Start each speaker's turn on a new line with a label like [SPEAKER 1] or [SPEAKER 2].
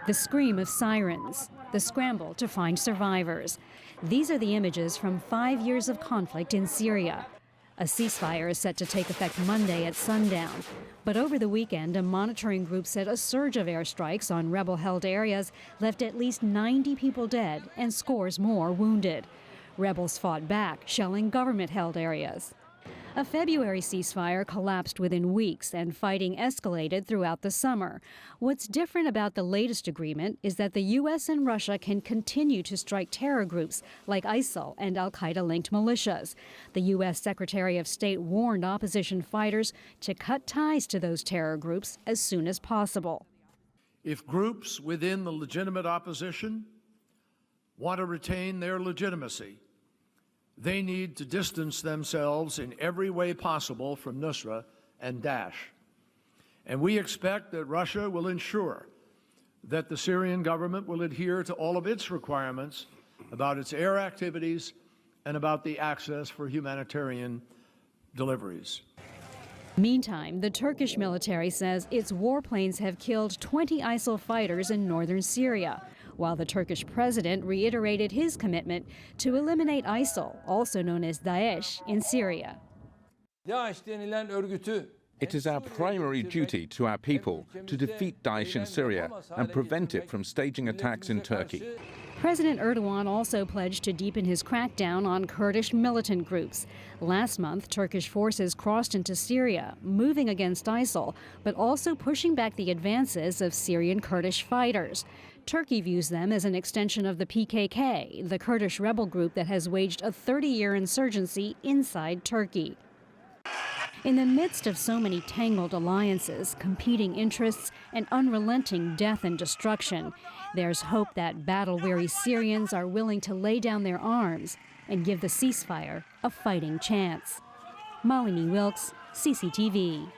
[SPEAKER 1] The scream of sirens, the scramble to find survivors. These are the images from 5 years of conflict in Syria. A ceasefire is set to take effect Monday at sundown. But over the weekend, a monitoring group said a surge of airstrikes on rebel-held areas left at least 90 people dead and scores more wounded. Rebels fought back, shelling government-held areas. A February ceasefire collapsed within weeks, and fighting escalated throughout the summer. What's different about the latest agreement is that the U.S. and Russia can continue to strike terror groups like ISIL and al-Qaeda-linked militias. The U.S. Secretary of State warned opposition fighters to cut ties to those terror groups as soon as possible.
[SPEAKER 2] If groups within the legitimate opposition want to retain their legitimacy, they need to distance themselves in every way possible from Nusra and Daesh. And we expect that Russia will ensure that the Syrian government will adhere to all of its requirements about its air activities and about the access for humanitarian deliveries.
[SPEAKER 1] Meantime, the Turkish military says its warplanes have killed 20 ISIL fighters in northern Syria, while the Turkish president reiterated his commitment to eliminate ISIL, also known as Daesh, in Syria.
[SPEAKER 3] It is our primary duty to our people to defeat Daesh in Syria and prevent it from staging attacks in Turkey.
[SPEAKER 1] President Erdogan also pledged to deepen his crackdown on Kurdish militant groups. Last month, Turkish forces crossed into Syria, moving against ISIL, but also pushing back the advances of Syrian Kurdish fighters. Turkey views them as an extension of the PKK, the Kurdish rebel group that has waged a 30-year insurgency inside Turkey. In the midst of so many tangled alliances, competing interests, and unrelenting death and destruction, there's hope that battle-weary Syrians are willing to lay down their arms and give the ceasefire a fighting chance. Malini Wilkes, CCTV.